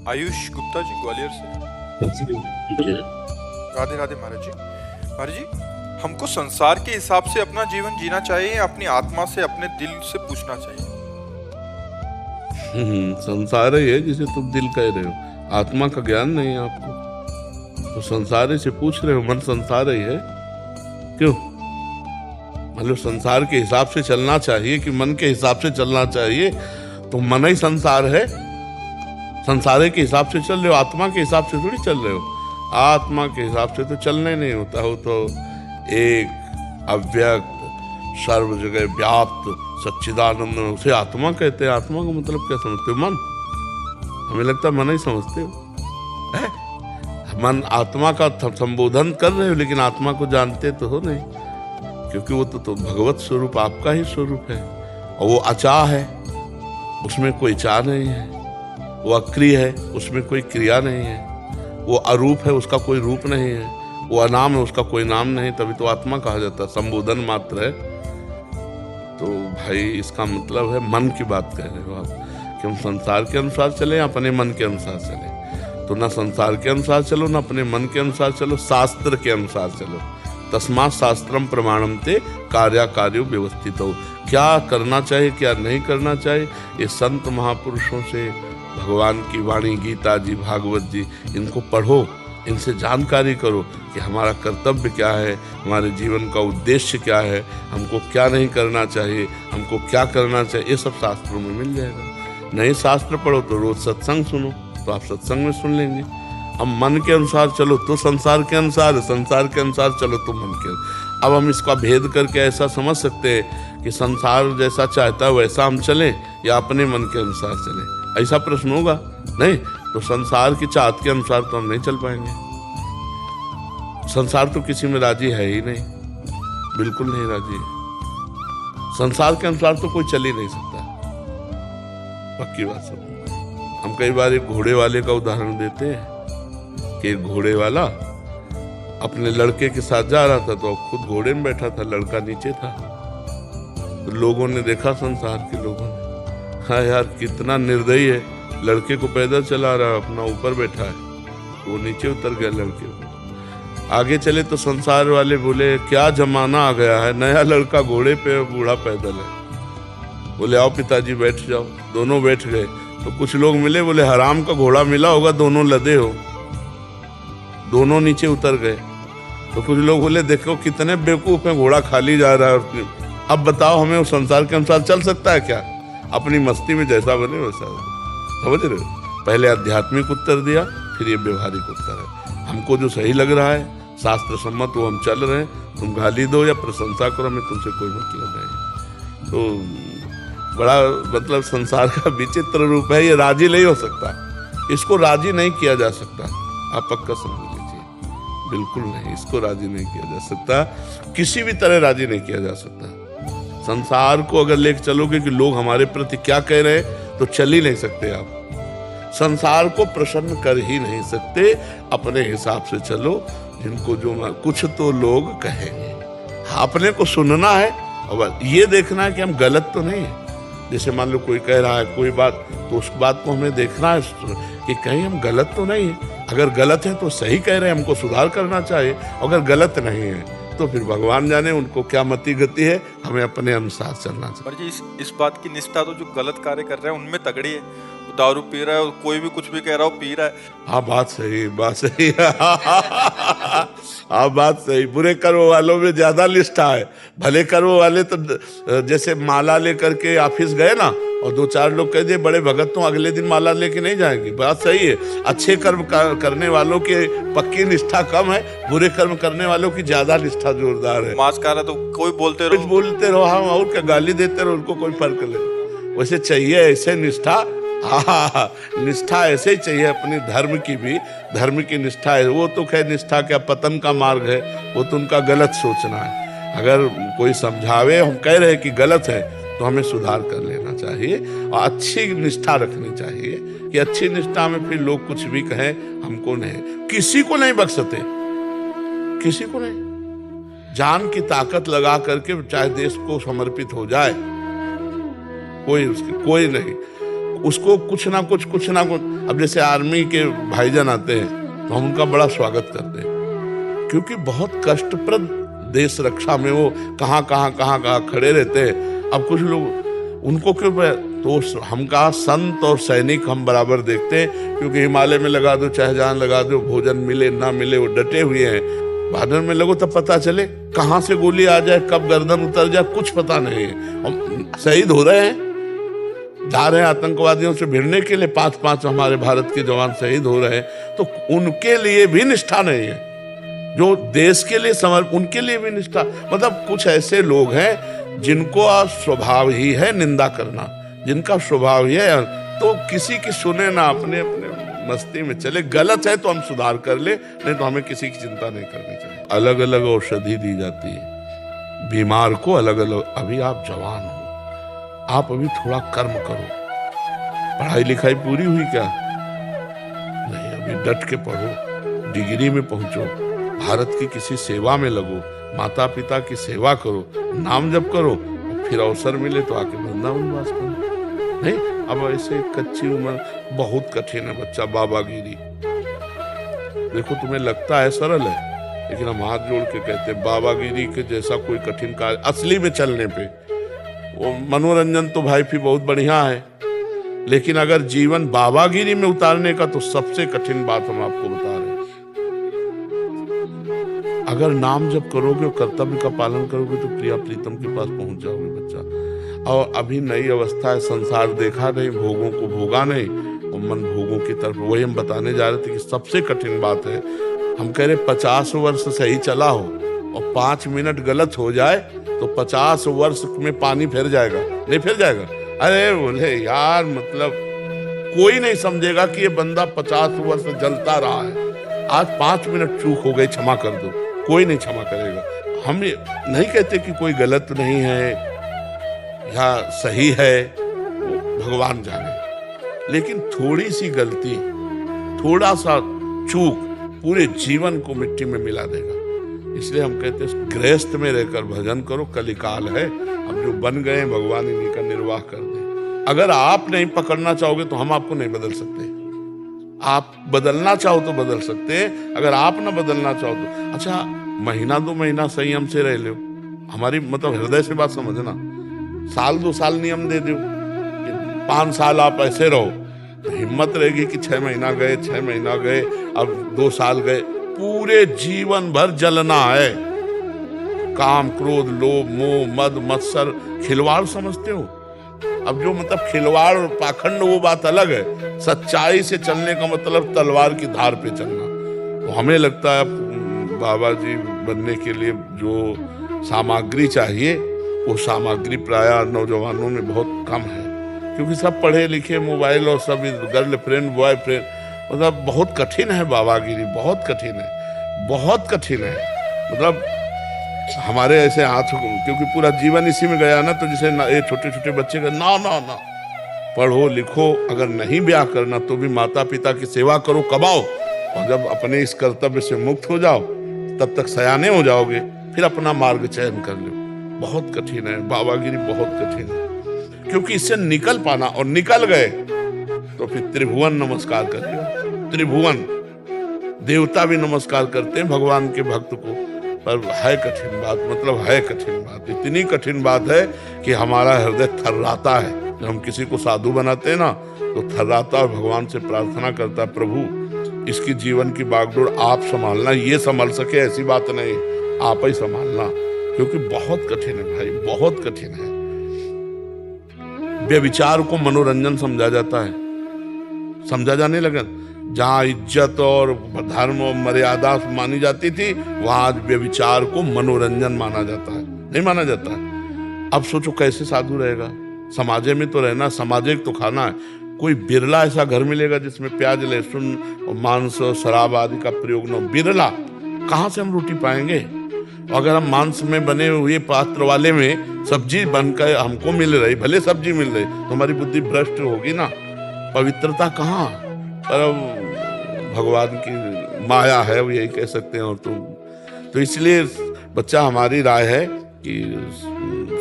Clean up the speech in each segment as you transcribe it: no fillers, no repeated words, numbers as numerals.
आयुष गुप्ता जी, ग्वालियर से। राधे राधे महाराज जी। महाराज जी, हमको संसार के हिसाब से अपना जीवन जीना चाहिए या अपनी आत्मा से, अपने दिल से पूछना चाहिए? संसार ही है जिसे तुम दिल कह रहे हो, आत्मा का ज्ञान नहीं है आपको, तो संसार से पूछ रहे हो। मन संसार ही है, क्यों? मतलब संसार के हिसाब से चलना चाहिए कि मन के हिसाब से चलना चाहिए? तो मन ही संसार है, संसार के हिसाब से चल रहे हो, आत्मा के हिसाब से थोड़ी चल रहे हो। आत्मा के हिसाब से तो चलना ही नहीं होता हो, तो एक अव्यक्त सर्व जगह व्याप्त सच्चिदानंद, उसे आत्मा कहते हैं। आत्मा का मतलब क्या समझते हो? मन? हमें लगता है मन ही समझते हो है? मन आत्मा का संबोधन कर रहे हो, लेकिन आत्मा को जानते तो हो नहीं, क्योंकि वो तो भगवत स्वरूप आपका ही स्वरूप है। और वो अचा है, उसमें कोई चा नहीं है। वो अक्रिय है, उसमें कोई क्रिया नहीं है। वो अरूप है, उसका कोई रूप नहीं है। वो अनाम है, उसका कोई नाम नहीं, तभी तो आत्मा कहा जाता है, संबोधन मात्र है। तो भाई इसका मतलब है मन की बात कह रहे हो आप कि हम संसार के अनुसार चले या अपने मन के अनुसार चले? तो ना संसार के अनुसार चलो, ना अपने मन के अनुसार चलो, शास्त्र के अनुसार चलो। तस्मात् शास्त्रम प्रमाणम ते कार्याकार्यो व्यवस्थित हो। क्या करना चाहिए, क्या नहीं करना चाहिए, ये संत महापुरुषों से, भगवान की वाणी, गीता जी, भागवत जी, इनको पढ़ो, इनसे जानकारी करो कि हमारा कर्तव्य क्या है, हमारे जीवन का उद्देश्य क्या है, हमको क्या नहीं करना चाहिए, हमको क्या करना चाहिए, ये सब शास्त्रों में मिल जाएगा। नहीं शास्त्र पढ़ो तो रोज सत्संग सुनो, तो आप सत्संग में सुन लेंगे। अब मन के अनुसार चलो तो संसार के अनुसार, संसार के अनुसार चलो तो मन के। अब हम इसका भेद करके ऐसा समझ सकते हैं कि संसार जैसा चाहता है वैसा हम चलें या अपने मन के अनुसार चलें, ऐसा प्रश्न होगा? नहीं, तो संसार की चाहत के अनुसार तो हम नहीं चल पाएंगे। संसार तो किसी में राजी है ही नहीं, बिल्कुल नहीं राजी है। संसार के अनुसार तो कोई चल ही नहीं सकता, पक्की बात सब। हम कई बार एक घोड़े वाले का उदाहरण देते हैं कि एक घोड़े वाला अपने लड़के के साथ जा रहा था, तो खुद घोड़े में बैठा था, लड़का नीचे था। तो लोगों ने देखा, संसार के लोगों ने, हाँ यार कितना निर्दयी है, लड़के को पैदल चला रहा है, अपना ऊपर बैठा है। वो नीचे उतर गया लड़के को। आगे चले तो संसार वाले बोले क्या जमाना आ गया है, नया लड़का घोड़े पे, बूढ़ा पैदल है। बोले आओ पिताजी बैठ जाओ। दोनों बैठ गए तो कुछ लोग मिले, बोले हराम का घोड़ा मिला होगा, दोनों लदे हो। दोनों नीचे उतर गए तो कुछ लोग बोले देखो कितने बेवकूफ हैं, घोड़ा खाली जा रहा है। अब बताओ हमें उस संसार के अनुसार चल सकता है क्या? अपनी मस्ती में जैसा बने वैसा। समझ रहे हो? पहले आध्यात्मिक उत्तर दिया, फिर ये व्यवहारिक उत्तर है। हमको जो सही लग रहा है, शास्त्र सम्मत, वो हम चल रहे हैं। तुम गाली दो या प्रशंसा करो, हमें तुमसे कोई मतलब नहीं। तो बड़ा मतलब संसार का विचित्र रूप है, ये राजी नहीं हो सकता, इसको राजी नहीं किया जा सकता। आप पक्का समझ लीजिए, बिल्कुल नहीं, इसको राजी नहीं किया जा सकता, किसी भी तरह राजी नहीं किया जा सकता। संसार को अगर लेकर चलोगे कि लोग हमारे प्रति क्या कह रहे हैं, तो चल ही नहीं सकते आप। संसार को प्रसन्न कर ही नहीं सकते, अपने हिसाब से चलो। जिनको जो कुछ तो लोग कहेंगे, अपने को सुनना है और ये देखना है कि हम गलत तो नहीं है। जैसे मान लो कोई कह रहा है कोई बात, तो उस बात को हमें देखना है कि कहीं हम गलत तो नहीं है। अगर गलत है तो सही कह रहे हैं, हमको सुधार करना चाहिए। अगर गलत नहीं है तो फिर भगवान जाने उनको क्या मति गति है, हमें अपने अनुसार चलना चाहिए। पर जी इस बात की निष्ठा तो जो गलत कार्य कर रहे हैं उनमें तगड़ी है। वो दारू पी रहा है, कोई भी कुछ भी कह रहा हो, पी रहा है। हाँ बात सही, बात सही। हाँ बात सही। बुरे कर्म वालों में ज्यादा निष्ठा है, भले कर्म वाले तो जैसे माला लेकर के ऑफिस गए ना, और दो चार लोग कह दिए बड़े भगत, तो अगले दिन माला लेके नहीं जाएंगे। बात सही है। अच्छे कर्म करने वालों की पक्की निष्ठा कम है, बुरे कर्म करने वालों की ज्यादा निष्ठा जोरदार है। मांस खा रहा तो कोई बोलते रहो, कुछ बोलते रहो, हाँ, और क्या गाली देते रहो, उनको कोई फर्क नहीं। वैसे चाहिए ऐसे निष्ठा, हाँ निष्ठा ऐसे ही चाहिए। अपनी धर्म की भी, धर्म की निष्ठा है। वो तो खैर निष्ठा क्या पतन का मार्ग है, वो तो उनका गलत सोचना है। अगर कोई समझावे, हम कह रहे हैं कि गलत है, तो हमें सुधार कर लेना चाहिए और अच्छी निष्ठा रखनी चाहिए कि अच्छी निष्ठा में फिर लोग कुछ भी कहें, हमको नहीं, किसी को नहीं बख्शते, किसी को नहीं। जान की ताकत लगा करके चाहे देश को समर्पित हो जाए, कोई नहीं। उसको कुछ ना कुछ अब जैसे आर्मी के भाईजान आते हैं तो हम उनका बड़ा स्वागत करते हैं, क्योंकि बहुत कष्टप्रद देश रक्षा में वो कहाँ खड़े रहते हैं। अब कुछ लोग उनको क्यों, तो हम कहा संत और सैनिक हम बराबर देखते हैं, क्योंकि हिमालय में लगा दो चाहे जान लगा दो, भोजन मिले ना मिले वो डटे हुए हैं। बॉर्डर में लगो तब पता चले कहाँ से गोली आ जाए, कब गर्दन उतर जाए, कुछ पता नहीं है। हम शहीद हो रहे हैं, जा रहे हैं आतंकवादियों से भिड़ने के लिए, 5-5 हमारे भारत के जवान शहीद हो रहे हैं, तो उनके लिए भी निष्ठा नहीं है। जो देश के लिए उनके लिए भी निष्ठा, मतलब कुछ ऐसे लोग हैं जिनको स्वभाव ही है निंदा करना, जिनका स्वभाव ही है, तो किसी की सुने ना, अपने अपने मस्ती में चले। गलत है तो हम सुधार कर ले, नहीं तो हमें किसी की चिंता नहीं करनी चाहिए। अलग अलग औषधि दी जाती है बीमार को, अलग अलग। अभी आप जवान हो, आप अभी थोड़ा कर्म करो। पढ़ाई लिखाई पूरी हुई क्या? नहीं, अभी डट के पढ़ो, डिग्री में पहुंचो, भारत की किसी सेवा में लगो, माता पिता की सेवा करो, नाम जप करो, फिर अवसर मिले तो आके वृंदावन वास करो। नहीं, अब ऐसे कच्ची उम्र, बहुत कठिन है बच्चा बाबागिरी। देखो तुम्हें लगता है सरल है, लेकिन हम हाथ जोड़ के कहते हैं बाबागिरी के जैसा कोई कठिन कार्य असली में चलने पे। वो मनोरंजन तो भाई भी बहुत बढ़िया है, लेकिन अगर जीवन बाबागिरी में उतारने का, तो सबसे कठिन बात हम आपको बता रहे हैं। अगर नाम जब करोगे और कर्तव्य का पालन करोगे तो प्रिया प्रीतम के पास पहुंच जाओगे बच्चा। और अभी नई अवस्था है, संसार देखा नहीं, भोगों को भोगा नहीं, और मन भोगों की तरफ। वही हम बताने जा रहे थे कि सबसे कठिन बात है, हम कह रहे 50 वर्ष सही चला हो और 5 मिनट गलत हो जाए तो 50 वर्ष में पानी फिर जाएगा, नहीं फिर जाएगा? अरे बोले यार, मतलब कोई नहीं समझेगा कि ये बंदा 50 वर्ष जलता रहा है, आज 5 मिनट चूक हो गई, क्षमा कर दो, कोई नहीं क्षमा करेगा। हम ये नहीं कहते कि कोई गलत नहीं है या सही है, भगवान जाने, लेकिन थोड़ी सी गलती, थोड़ा सा चूक पूरे जीवन को मिट्टी में मिला देगा। इसलिए हम कहते हैं गृहस्थ में रहकर भजन करो, कलिकाल है, अब जो बन गए भगवान इन्हीं का निर्वाह कर दे। अगर आप नहीं पकड़ना चाहोगे तो हम आपको नहीं बदल सकते। आप बदलना चाहो तो बदल सकते हैं, अगर आप ना बदलना चाहो तो। अच्छा, महीना 2 महीना संयम से रह लो, हमारी मतलब हृदय से बात समझना। 1-2 साल नियम दे दो, 5 साल आप ऐसे रहो, तो हिम्मत रहेगी कि 6 महीना गए, 6 महीना गए, अब 2 साल गए, पूरे जीवन भर जलना है। काम, क्रोध, लोभ, मोह, मद, मत्सर, खिलवाड़ समझते हो? अब जो मतलब खिलवाड़ और पाखंड, वो बात अलग है। सच्चाई से चलने का मतलब तलवार की धार पे चलना। तो हमें लगता है बाबा जी बनने के लिए जो सामग्री चाहिए, वो सामग्री प्रायः नौजवानों में बहुत कम है, क्योंकि सब पढ़े लिखे, मोबाइल और सब गर्लफ्रेंड बॉयफ्रेंड, मतलब बहुत कठिन है बाबागिरी, बहुत कठिन है, बहुत कठिन है। मतलब हमारे ऐसे हाथ, क्योंकि पूरा जीवन इसी में गया ना, तो जैसे ये छोटे छोटे बच्चे का ना ना ना, पढ़ो लिखो, अगर नहीं ब्याह करना तो भी माता पिता की सेवा करो, कमाओ, और जब अपने इस कर्तव्य से मुक्त हो जाओ तब तक सयाने हो जाओगे, फिर अपना मार्ग चयन कर लो। बहुत कठिन है बाबागिरी, बहुत कठिन है, क्योंकि इससे निकल पाना, और निकल गए तो फिर त्रिभुवन नमस्कार करेगा। त्रिभुवन देवता भी नमस्कार करते हैं भगवान के भक्त को। पर है कठिन बात, मतलब है कठिन बात, इतनी कठिन बात है कि हमारा हृदय थर्राता है। जब हम किसी को साधु बनाते हैं ना, तो थर्राता और भगवान से प्रार्थना करता है, प्रभु इसकी जीवन की बागडोर आप संभालना, ये संभाल सके ऐसी बात नहीं, आप ही संभालना, क्योंकि बहुत कठिन है भाई, बहुत कठिन है। व्यभिचार को मनोरंजन समझा जाता है, समझा जाने लगा। जहां इज्जत और धर्म और मर्यादा मानी जाती थी, वहां आज व्यभिचार को मनोरंजन माना जाता है, नहीं माना जाता है। अब सोचो कैसे साधु रहेगा? समाजे में तो रहना, सामाजिक तो खाना है। कोई बिरला ऐसा घर मिलेगा जिसमें प्याज, लहसुन और मांस और शराब आदि का प्रयोग न हो, बिरला। कहाँ से हम रोटी पाएंगे? अगर हम मांस में बने हुए पात्र वाले में सब्जी बनकर हमको मिल रही, भले सब्जी मिल रही, तो हमारी बुद्धि भ्रष्ट होगी ना, पवित्रता कहाँ? पर भगवान की माया है, वो यही कह सकते हैं। और तो इसलिए बच्चा, हमारी राय है कि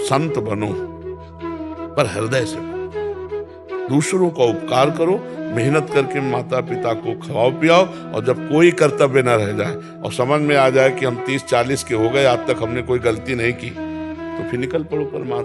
संत बनो, पर हृदय से, दूसरों का उपकार करो, मेहनत करके माता पिता को खवाओ पियाओ, और जब कोई कर्तव्य न रह जाए और समझ में आ जाए कि हम 30-40 के हो गए, आज तक हमने कोई गलती नहीं की, तो फिर निकल पड़ो परमात्मा।